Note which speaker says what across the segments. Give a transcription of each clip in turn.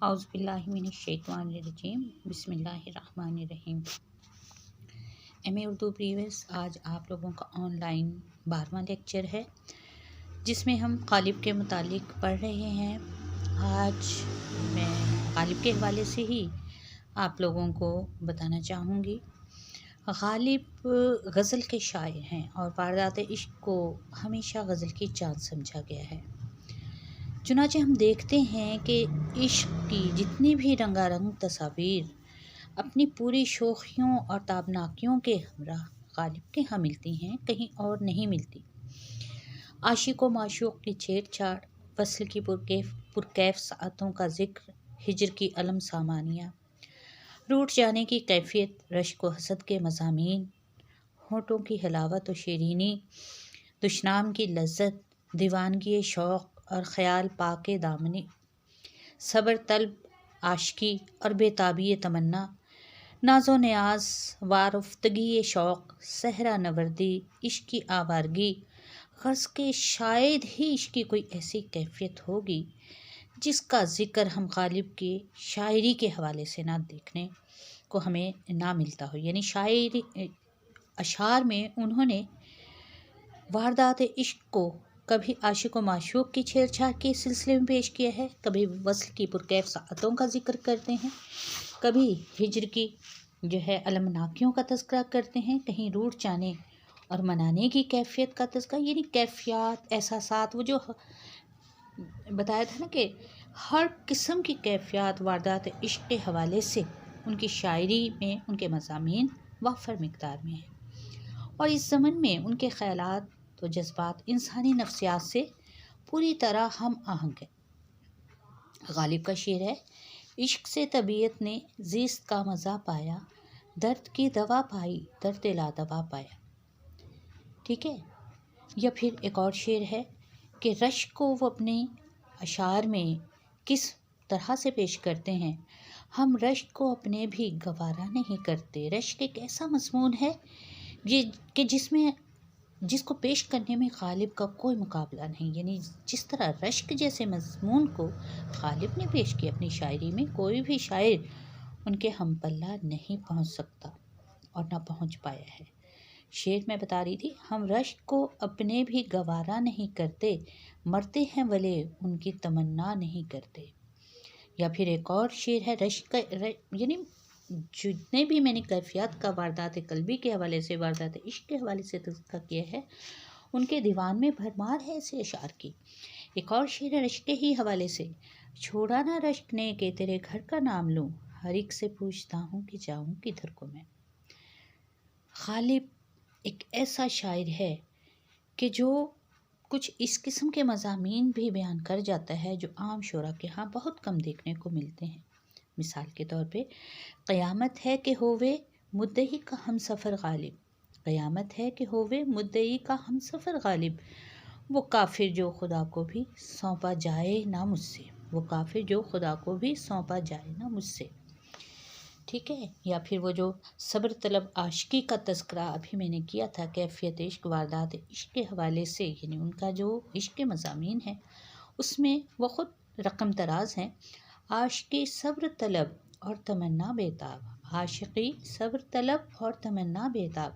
Speaker 1: اعوذ باللہ من الشیطان الرجیم بسم اللہ الرحمن الرحیم۔ ایم اے اردو پریویس، آج آپ لوگوں کا آن لائن 12واں لیکچر ہے جس میں ہم غالب کے متعلق پڑھ رہے ہیں۔ آج میں غالب کے حوالے سے ہی آپ لوگوں کو بتانا چاہوں گی۔ غالب غزل کے شاعر ہیں اور واردات عشق کو ہمیشہ غزل کی چاند سمجھا گیا ہے۔ چنانچہ ہم دیکھتے ہیں کہ عشق کی جتنی بھی رنگا رنگ تصاویر اپنی پوری شوخیوں اور تابناکیوں کے ہمراہ غالب کے ہاں ملتی ہیں، کہیں اور نہیں ملتی۔ عاشق و معشوق کی چھیڑ چھاڑ، وصل کی پرکیف ساعتوں کا ذکر، ہجر کی الم سامانیہ، روٹھ جانے کی کیفیت، رشک و حسد کے مضامین، ہونٹوں کی حلاوت و شیرینی، دشنام کی لذت، دیوانگی شوق اور خیال پاک دامنی، صبر طلب عاشقی اور بےتابی تمنا، ناز و نیاز، وارفتگی شوق، صحرا نوردی، عشق کی آوارگی، غرض کہ شاید ہی عشق کی کوئی ایسی کیفیت ہوگی جس کا ذکر ہم غالب کی شاعری کے حوالے سے نہ دیکھنے کو ہمیں نہ ملتا ہو۔ یعنی شاعری اشعار میں انہوں نے واردات عشق کو کبھی عاشق و معشوق کی چھیڑ چھاڑ کے سلسلے میں پیش کیا ہے، کبھی وصل کی پرکیف ساعتوں کا ذکر کرتے ہیں، کبھی ہجر کی المناکیوں کا تذکرہ کرتے ہیں، کہیں روٹھ جانے اور منانے کی کیفیت کا تذکرہ، یعنی کیفیات، احساسات، وہ جو بتایا تھا نا کہ ہر قسم کی کیفیات واردات عشق کے حوالے سے ان کی شاعری میں ان کے مضامین وافر مقدار میں ہیں، اور اس زمن میں ان کے خیالات و جذبات انسانی نفسیات سے پوری طرح ہم آہنگ ہے۔ غالب کا شعر ہے: عشق سے طبیعت نے زیست کا مزہ پایا، درد کی دوا پائی، درد لا دوا پایا۔ ٹھیک ہے، یا پھر ایک اور شعر ہے کہ رشک کو وہ اپنے اشعار میں کس طرح سے پیش کرتے ہیں: ہم رشک کو اپنے بھی گوارا نہیں کرتے۔ رشک ایک ایسا مضمون ہے کہ جس کو پیش کرنے میں غالب کا کوئی مقابلہ نہیں۔ یعنی جس طرح رشک جیسے مضمون کو غالب نے پیش کیا اپنی شاعری میں، کوئی بھی شاعر ان کے ہم پلہ نہیں پہنچ سکتا اور نہ پہنچ پایا ہے۔ شعر میں بتا رہی تھی: ہم رشک کو اپنے بھی گوارا نہیں کرتے، مرتے ہیں ولے ان کی تمنا نہیں کرتے۔ یا پھر ایک اور شعر ہے رشک کا، یعنی جتنے بھی میں نے کیفیات کا واردات قلبی کے حوالے سے، واردات عشق کے حوالے سے تذکرہ کیا ہے، ان کے دیوان میں بھرمار ہے ایسے اشعار کی۔ ایک اور شعر ہے رشک کے ہی حوالے سے: چھوڑا نہ رشک نے کہ تیرے گھر کا نام لوں، ہر ایک سے پوچھتا ہوں کہ جاؤں کدھر کو میں۔ غالب ایک ایسا شاعر ہے کہ جو کچھ اس قسم کے مضامین بھی بیان کر جاتا ہے جو عام شعراء کے ہاں بہت کم دیکھنے کو ملتے ہیں۔ مثال کے طور پہ: قیامت ہے کہ ہووے مدعی کا ہم سفر غالب، قیامت ہے کہ ہووے مدعی کا ہم سفر غالب، وہ کافر جو خدا کو بھی سونپا جائے نہ مجھ سے، وہ کافر جو خدا کو بھی سونپا جائے نہ مجھ سے۔ ٹھیک ہے، یا پھر وہ جو صبر طلب عاشقی کا تذکرہ ابھی میں نے کیا تھا، کیفیت عشق، واردات عشق کے حوالے سے، یعنی ان کا جو عشق کے مضامین ہے اس میں وہ خود رقم تراز ہیں: عاشقی صبر طلب اور تمنا بیتاب، عاشقی صبر طلب اور تمنا بیتاب،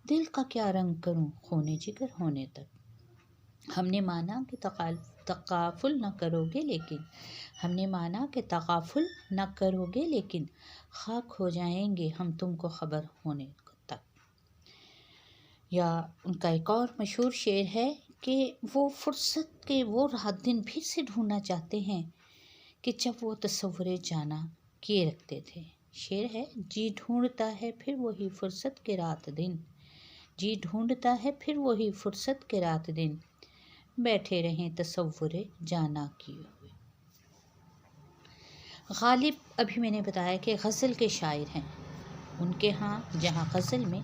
Speaker 1: دل کا کیا رنگ کروں خون جگر ہونے تک، ہم نے مانا کہ تغافل نہ کرو گے لیکن، ہم نے مانا کہ تغافل نہ کرو گے لیکن، خاک ہو جائیں گے ہم تم کو خبر ہونے تک۔ یا ان کا ایک اور مشہور شعر ہے کہ وہ فرصت کے وہ رات دن پھر سے ڈھونڈنا چاہتے ہیں کہ جب وہ تصور جانا کیے رکھتے تھے۔ شعر ہے: جی ڈھونڈتا ہے پھر وہی فرصت کے رات دن، جی ڈھونڈتا ہے پھر وہی فرصت کے رات دن، بیٹھے رہیں تصور جانا کیے ہوئے۔ غالب ابھی میں نے بتایا کہ غزل کے شاعر ہیں، ان کے ہاں جہاں غزل میں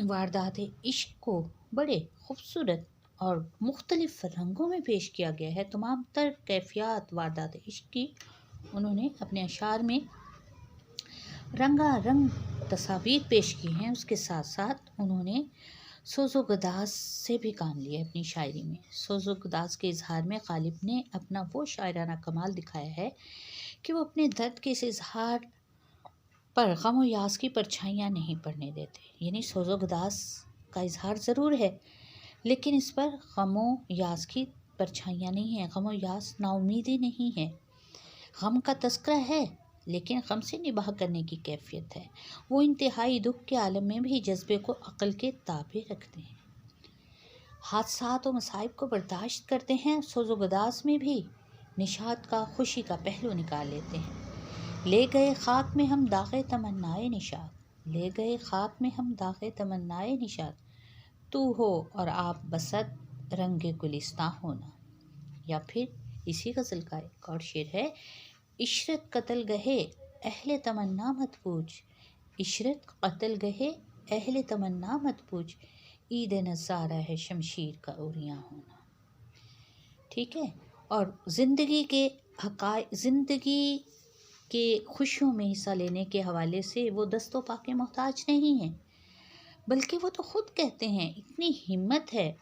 Speaker 1: واردات عشق کو بڑے خوبصورت اور مختلف رنگوں میں پیش کیا گیا ہے، تمام تر کیفیات واردات عشق کی انہوں نے اپنے اشعار میں رنگا رنگ تصاویر پیش کی ہیں، اس کے ساتھ ساتھ انہوں نے سوز و گداز سے بھی کام لیا اپنی شاعری میں۔ سوز و گداز کے اظہار میں غالب نے اپنا وہ شاعرانہ کمال دکھایا ہے کہ وہ اپنے درد کے اس اظہار پر غم و یاس کی پرچھائیاں نہیں پڑنے دیتے۔ یعنی سوز و گداز کا اظہار ضرور ہے، لیکن اس پر غم و یاس کی پرچھائیاں نہیں ہیں۔ غم و یاس نا امیدی نہیں ہے، غم کا تذکرہ ہے، لیکن غم سے نباہ کرنے کی کیفیت ہے۔ وہ انتہائی دکھ کے عالم میں بھی جذبے کو عقل کے تابع رکھتے ہیں، حادثات و مصائب کو برداشت کرتے ہیں۔ سوز و گداز میں بھی نشاط کا، خوشی کا پہلو نکال لیتے ہیں۔ لے گئے خاک میں ہم داغ تمنائے نشاط، لے گئے خاک میں ہم داغ تمنائے نشاط، تو ہو اور آپ بسط رنگ گلستاں ہونا۔ یا پھر اسی غزل کا ایک اور شعر ہے، عشرت قتل گہے اہل تمنا مت پوچھ، عشرت قتل گہے اہل تمنا مت پوچھ، عید نظارہ ہے شمشیر کا عریاں ہونا۔ ٹھیک ہے، اور زندگی کے حقائق، زندگی کے خوشیوں میں حصہ لینے کے حوالے سے وہ دست و پا کے محتاج نہیں ہیں، بلکہ وہ تو خود کہتے ہیں، اتنی ہمت ہے،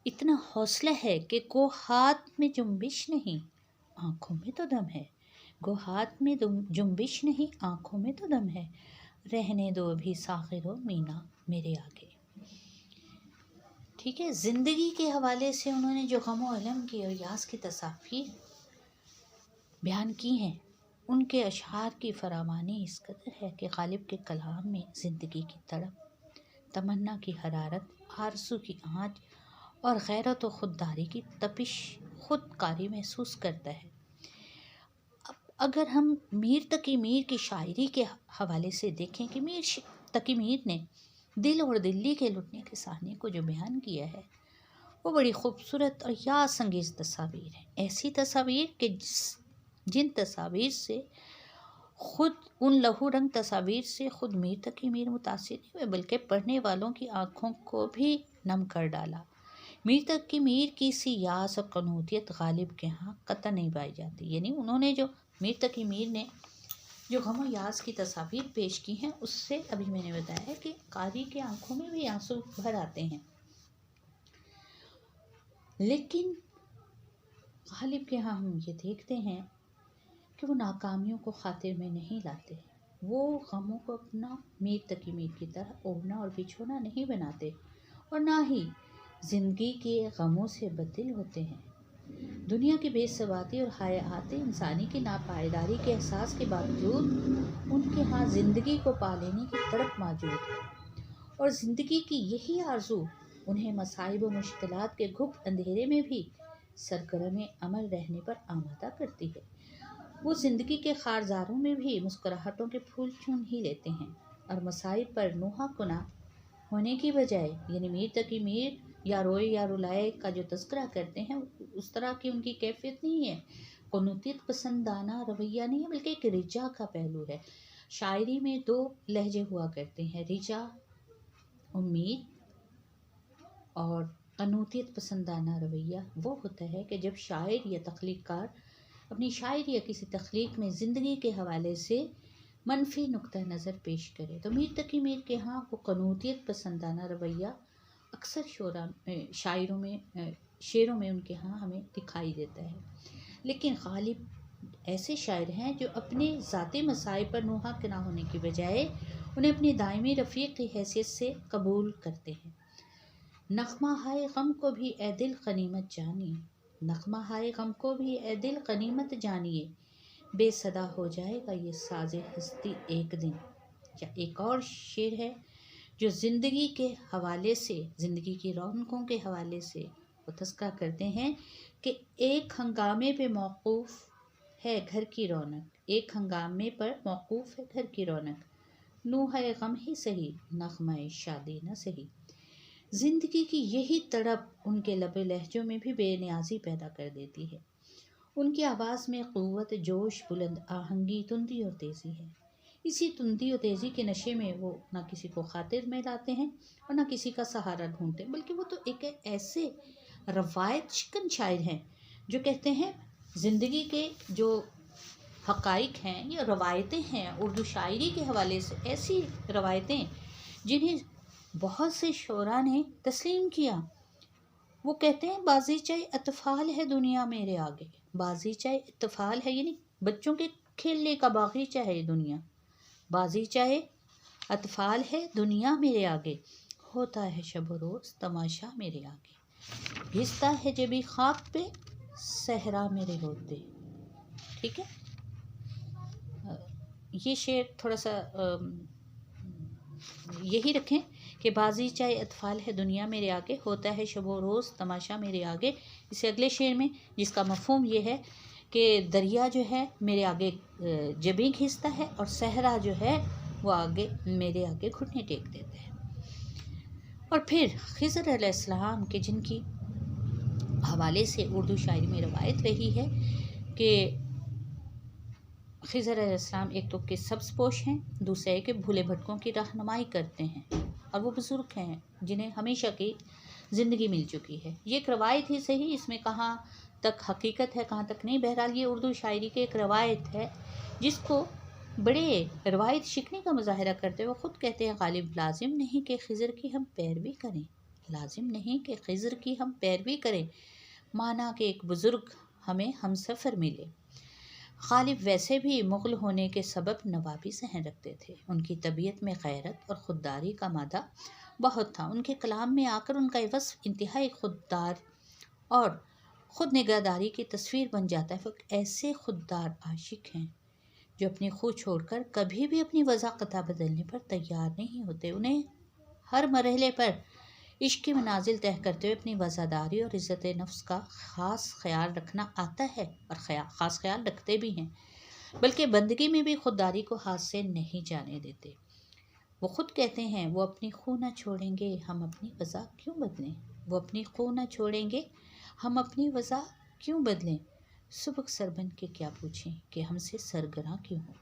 Speaker 1: اتنا حوصلہ ہے کہ گو ہاتھ میں جنبش نہیں آنکھوں میں تو دم ہے، گو ہاتھ میں جنبش نہیں آنکھوں میں تو دم ہے، رہنے دو ابھی ساغر و مینا میرے آگے۔ ٹھیک ہے، زندگی کے حوالے سے انہوں نے جو غم و الم کی اور یاس کی تصاویر بیان کی ہیں، ان کے اشعار کی فراوانی اس قدر ہے کہ غالب کے کلام میں زندگی کی تڑپ، تمنا کی حرارت، آرزو کی آنچ اور غیرت و خودداری کی تپش خودکاری محسوس کرتا ہے۔ اب اگر ہم میر تقی میر کی شاعری کے حوالے سے دیکھیں کہ میر تقی میر نے دل اور دلی کے لٹنے کے سہنے کو جو بیان کیا ہے، وہ بڑی خوبصورت اور یاس انگیز تصاویر ہیں۔ ایسی تصاویر کہ جن تصاویر سے خود، ان لہو رنگ تصاویر سے خود میر تقی میر متاثر نہیں ہوئے، بلکہ پڑھنے والوں کی آنکھوں کو بھی نم کر ڈالا۔ میر تقی میر کی سی یاس اور قنوطیت غالب کے ہاں قطع نہیں پائی جاتی۔ یعنی انہوں نے جو میر تقی میر نے جو غم و یاس کی تصاویر پیش کی ہیں، اس سے ابھی میں نے بتایا کہ قاری کے آنکھوں میں بھی آنسو بھر آتے ہیں، لیکن غالب کے ہاں ہم یہ دیکھتے ہیں کہ وہ ناکامیوں کو خاطر میں نہیں لاتے، وہ غموں کو اپنا میر تقی میر کی طرح اوڑھنا اور بچھونا نہیں بناتے، اور نہ ہی زندگی کے غموں سے بددل ہوتے ہیں۔ دنیا کی بے ثباتی اور حیات انسانی کی ناپائیداری کے احساس کے باوجود ان کے ہاں زندگی کو پا لینے کی تڑپ موجود ہے، اور زندگی کی یہی آرزو انہیں مصائب و مشکلات کے گھپ اندھیرے میں بھی سرگرم عمل رہنے پر آمادہ کرتی ہے۔ وہ زندگی کے خارزاروں میں بھی مسکراہٹوں کے پھول چن ہی لیتے ہیں، اور مصائب پر نوحہ کناں ہونے کی بجائے، یعنی میر تقی میر یا روئے یا رلائے کا جو تذکرہ کرتے ہیں، اس طرح کی ان کی کیفیت نہیں ہے، قنوطیت پسندانہ رویہ نہیں ہے، بلکہ ایک رجا کا پہلو ہے۔ شاعری میں دو لہجے ہوا کرتے ہیں، رجا امید اور قنوطیت پسندانہ رویہ وہ ہوتا ہے کہ جب شاعر یا تخلیق کار اپنی شاعری یا کسی تخلیق میں زندگی کے حوالے سے منفی نقطہ نظر پیش کرے، تو میر تقی میر کے ہاں وہ قنوطیت پسندانہ رویہ اکثر شعروں میں ان کے ہاں ہمیں دکھائی دیتا ہے۔ لیکن غالب ایسے شاعر ہیں جو اپنے ذاتی مصائب پر نوحہ کناں ہونے کی بجائے انہیں اپنی دائمی رفیق کی حیثیت سے قبول کرتے ہیں۔ نغمہ ہائے غم کو بھی اے دل غنیمت جانیے، نغمہ ہائے غم کو بھی اے دل غنیمت جانیے، بے صدا ہو جائے گا یہ ساز ہستی ایک دن۔ یا ایک اور شعر ہے جو زندگی کے حوالے سے، زندگی کی رونقوں کے حوالے سے وہ تذکرہ کرتے ہیں کہ ایک ہنگامے پہ موقوف ہے گھر کی رونق، ایک ہنگامے پر موقوف ہے گھر کی رونق، نوحہ غم ہی سہی نغمہ شادی نہ سہی۔ زندگی کی یہی تڑپ ان کے لب لہجوں میں بھی بے نیازی پیدا کر دیتی ہے۔ ان کی آواز میں قوت، جوش، بلند آہنگی، تندی اور تیزی ہے۔ اسی تندی اور تیزی کے نشے میں وہ نہ کسی کو خاطر میں لاتے ہیں اور نہ کسی کا سہارا ڈھونڈتے، بلکہ وہ تو ایک ایسے روایت شکن شاعر ہیں جو کہتے ہیں زندگی کے جو حقائق ہیں یا روایتیں ہیں، اردو شاعری کے حوالے سے ایسی روایتیں جنہیں بہت سے شعراء نے تسلیم کیا۔ وہ کہتے ہیں بازیچہ اطفال ہے دنیا میرے آگے، بازیچہ اطفال ہے یعنی بچوں کے کھیلنے کا باغیچہ ہے یہ دنیا، بازیچہ اطفال ہے دنیا میرے آگے، ہوتا ہے شب و روز تماشا میرے آگے، گھستا ہے جبھی خاک پہ صحرا میرے ہوتے۔ ٹھیک ہے، یہ شعر تھوڑا سا یہی رکھیں کہ بازیچہ اطفال ہے دنیا میرے آگے، ہوتا ہے شب و روز تماشا میرے آگے۔ اسے اگلے شعر میں جس کا مفہوم یہ ہے کہ دریا جو ہے میرے آگے جبیں گھستا ہے اور صحرا جو ہے وہ آگے میرے آگے گھٹنے ٹیک دیتے ہیں۔ اور پھر خضر علیہ السلام کے جن کی حوالے سے اردو شاعری میں روایت رہی ہے کہ خضر علیہ السلام ایک تو کہ سبز پوش ہیں، دوسرے ہے کہ بھولے بھٹکوں کی رہنمائی کرتے ہیں، اور وہ بزرگ ہیں جنہیں ہمیشہ کی زندگی مل چکی ہے۔ یہ ایک روایت ہی صحیح، اس میں کہاں تک حقیقت ہے کہاں تک نہیں، بہرحال یہ اردو شاعری کی ایک روایت ہے جس کو بڑے روایت شکنی کا مظاہرہ کرتے ہوئے خود کہتے ہیں غالب لازم نہیں کہ خضر کی ہم پیروی کریں، لازم نہیں کہ خضر کی ہم پیروی کریں، مانا کہ ایک بزرگ ہمیں ہم سفر ملے۔ غالب ویسے بھی مغل ہونے کے سبب نوابی ذہن رکھتے تھے، ان کی طبیعت میں غیرت اور خودداری کا مادہ بہت تھا، ان کے کلام میں آ کر ان کا یہ وصف انتہائی خوددار اور خود نگہداری کی تصویر بن جاتا ہے۔ وہ ایسے خوددار عاشق ہیں جو اپنی خو چھوڑ کر کبھی بھی اپنی وضاقت بدلنے پر تیار نہیں ہوتے، انہیں ہر مرحلے پر عشق کی منازل طے کرتے ہوئے اپنی وفاداری اور عزت نفس کا خاص خیال رکھنا آتا ہے، اور خاص خیال رکھتے بھی ہیں، بلکہ بندگی میں بھی خودداری کو ہاتھ سے نہیں جانے دیتے۔ وہ خود کہتے ہیں وہ اپنی خو نہ چھوڑیں گے ہم اپنی وضع کیوں بدلیں، وہ اپنی خو نہ چھوڑیں گے ہم اپنی وضع کیوں بدلیں، سبک سر بن کے کیا پوچھیں کہ ہم سے سرگراں کیوں ہوں۔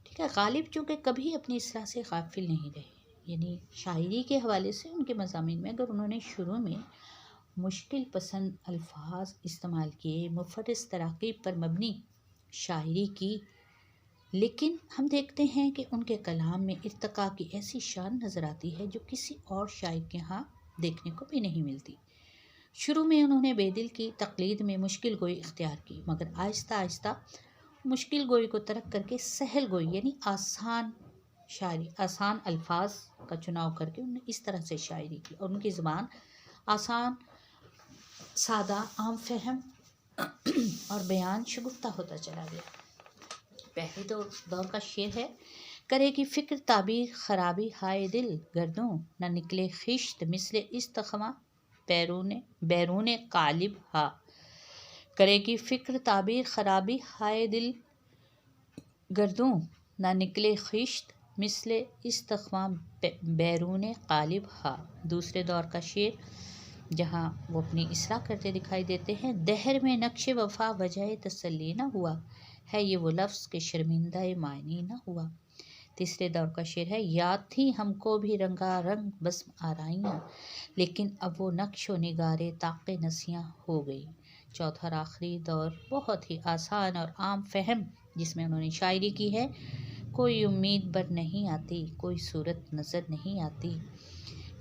Speaker 1: ٹھیک ہے، غالب چونکہ کبھی اپنی اصلاح سے غافل نہیں رہے، یعنی شاعری کے حوالے سے ان کے مضامین میں اگر انہوں نے شروع میں مشکل پسند الفاظ استعمال کیے، مفرس تراکیب پر مبنی شاعری کی، لیکن ہم دیکھتے ہیں کہ ان کے کلام میں ارتقاء کی ایسی شان نظر آتی ہے جو کسی اور شاعر کے ہاں دیکھنے کو بھی نہیں ملتی۔ شروع میں انہوں نے بے دل کی تقلید میں مشکل گوئی اختیار کی، مگر آہستہ آہستہ مشکل گوئی کو ترک کر کے سہل گوئی یعنی آسان شاعری، آسان الفاظ کا چناؤ کر کے انہوں نے اس طرح سے شاعری کی، اور ان کی زبان آسان، سادہ، عام فہم اور بیان شگفتہ ہوتا چلا گیا۔ پہلے دور کا شعر ہے، کرے کی فکر تعبیر خرابی ہائے دل گردوں، نہ نکلے خشت مثل استخواں بیرون قالب ہا، کرے کی فکر تعبیر خرابی ہائے دل گردوں، نہ نکلے خشت مثل استخواں بیرون قالب ہا۔ دوسرے دور کا شعر جہاں وہ اپنی اصلاح کرتے دکھائی دیتے ہیں، دہر میں نقش وفا وجہ تسلی نہ ہوا، ہے یہ وہ لفظ کہ شرمندہ معنی نہ ہوا۔ تیسرے دور کا شعر ہے، یاد تھی ہم کو بھی رنگا رنگ بزم آرائیاں، لیکن اب وہ نقش و نگار طاق نسیاں ہو گئی۔ چوتھا اور آخری دور بہت ہی آسان اور عام فہم جس میں انہوں نے شاعری کی ہے، کوئی امید بر نہیں آتی، کوئی صورت نظر نہیں آتی،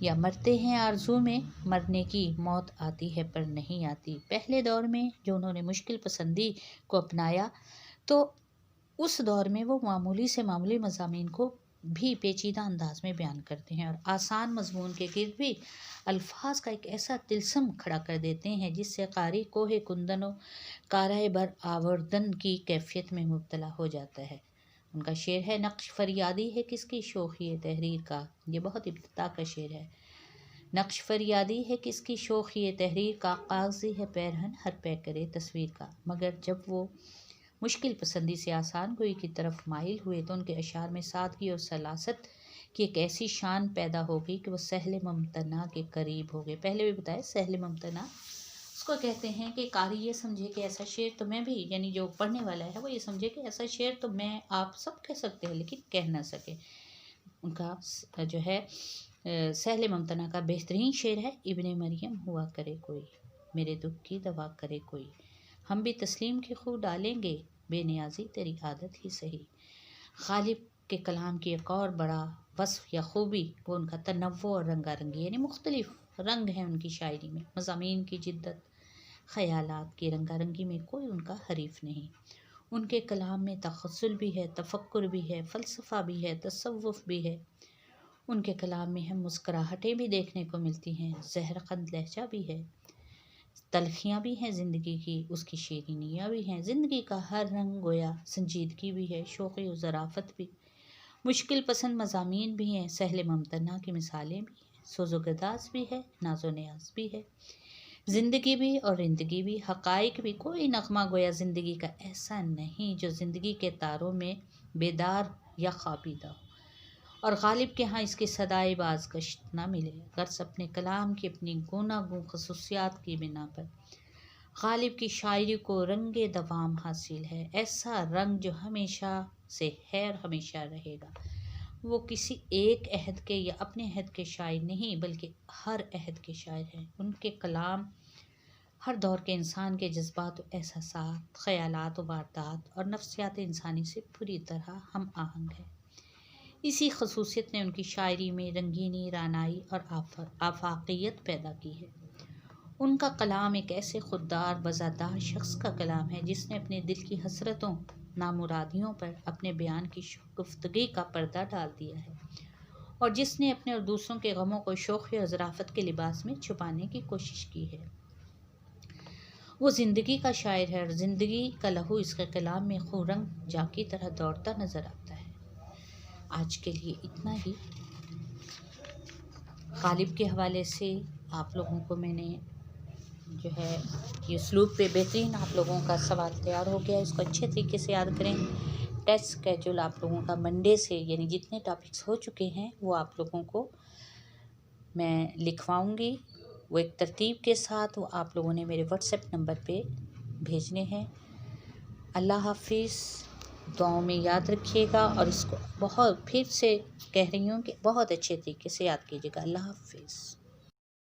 Speaker 1: یا مرتے ہیں آرزو میں مرنے کی موت آتی ہے پر نہیں آتی۔ پہلے دور میں جو انہوں نے مشکل پسندی کو اپنایا تو اس دور میں وہ معمولی سے معمولی مضامین کو بھی پیچیدہ انداز میں بیان کرتے ہیں، اور آسان مضمون کے گرد بھی الفاظ کا ایک ایسا طلسم کھڑا کر دیتے ہیں جس سے قاری کوہ کندن و کارۂ بر آوردن کی کیفیت میں مبتلا ہو جاتا ہے۔ ان کا شعر ہے، نقش فریادی ہے کس کی شوخی تحریر کا، یہ بہت ابتدا کا شعر ہے۔ نقش فریادی ہے کس کی شوخی تحریر کا، کاغذی ہے پیرہن ہر پے کرے تصویر کا۔ مگر جب وہ مشکل پسندی سے آسان گوئی کی طرف مائل ہوئے تو ان کے اشعار میں سادگی اور سلاست کی ایک ایسی شان پیدا ہو گئی کہ وہ سہل ممتنع کے قریب ہو گئے۔ پہلے بھی بتایا سہل ممتنع اس کو کہتے ہیں کہ قاری یہ سمجھے کہ ایسا شعر تو میں بھی، یعنی جو پڑھنے والا ہے وہ یہ سمجھے کہ ایسا شعر تو میں آپ سب کہہ سکتے ہیں لیکن کہہ نہ سکے۔ ان کا جو ہے سہل ممتنع کا بہترین شعر ہے، ابن مریم ہوا کرے کوئی، میرے دکھ کی دوا کرے کوئی، ہم بھی تسلیم کی خو ڈالیں گے، بے نیازی تیری عادت ہی سہی۔ غالب کے کلام کی ایک اور بڑا وصف یا خوبی وہ ان کا تنوع اور رنگا رنگی، یعنی مختلف رنگ ہیں ان کی شاعری میں، مضامین کی جدت، خیالات کی رنگا رنگی میں کوئی ان کا حریف نہیں۔ ان کے کلام میں تغزل بھی ہے، تفکر بھی ہے، فلسفہ بھی ہے، تصوف بھی ہے۔ ان کے کلام میں ہم مسکراہٹیں بھی دیکھنے کو ملتی ہیں، زہرخند لہجہ بھی ہے، تلخیاں بھی ہیں زندگی کی، اس کی شیرینیاں بھی ہیں، زندگی کا ہر رنگ گویا سنجیدگی بھی ہے، شوقی و ظرافت بھی، مشکل پسند مضامین بھی ہیں، سہل ممتنع کی مثالیں بھی ہیں، سوز و گداز بھی ہے، ناز و نیاز بھی ہے، زندگی بھی اور رندگی بھی، حقائق بھی۔ کوئی نغمہ گویا زندگی کا ایسا نہیں جو زندگی کے تاروں میں بیدار یا خوابیدہ ہو، اور غالب کے ہاں اس کی صدائے بازگشت نہ ملے۔ غرض اپنے کلام کی اپنی گوناگون خصوصیات کی بنا پر غالب کی شاعری کو رنگ دوام حاصل ہے، ایسا رنگ جو ہمیشہ سے ہے اور ہمیشہ رہے گا۔ وہ کسی ایک عہد کے یا اپنے عہد کے شاعر نہیں بلکہ ہر عہد کے شاعر ہیں۔ ان کے کلام ہر دور کے انسان کے جذبات و احساسات، خیالات و واردات اور نفسیات انسانی سے پوری طرح ہم آہنگ ہے۔ اسی خصوصیت نے ان کی شاعری میں رنگینی، رعنائی اور آفاقیت پیدا کی ہے۔ ان کا کلام ایک ایسے خوددار، وزادار شخص کا کلام ہے جس نے اپنے دل کی حسرتوں، نامرادیوں پر اپنے بیان کی گفتگی کا پردہ ڈال دیا ہے، اور جس نے اپنے اور دوسروں کے غموں کو شوخی اور ظرافت کے لباس میں چھپانے کی کوشش کی ہے۔ وہ زندگی کا شاعر ہے اور زندگی کا لہو اس کے کلام میں خورنگ جا کی طرح دوڑتا نظر آتا ہے۔ آج کے لیے اتنا ہی۔ غالب کے حوالے سے آپ لوگوں کو میں نے جو ہے یہ اسلوب پہ بہترین آپ لوگوں کا سوال تیار ہو گیا، اس کو اچھے طریقے سے یاد کریں۔ ٹیسٹ اسکیجول آپ لوگوں کا منڈے سے، یعنی جتنے ٹاپکس ہو چکے ہیں وہ آپ لوگوں کو میں لکھواؤں گی، وہ ایک ترتیب کے ساتھ، وہ آپ لوگوں نے میرے واٹس ایپ نمبر پہ بھیجنے ہیں۔ اللہ حافظ، دعاؤں میں یاد رکھیے گا، اور اس کو بہت پھر سے کہہ رہی ہوں کہ بہت اچھے طریقے سے یاد کیجیے گا۔ اللہ حافظ۔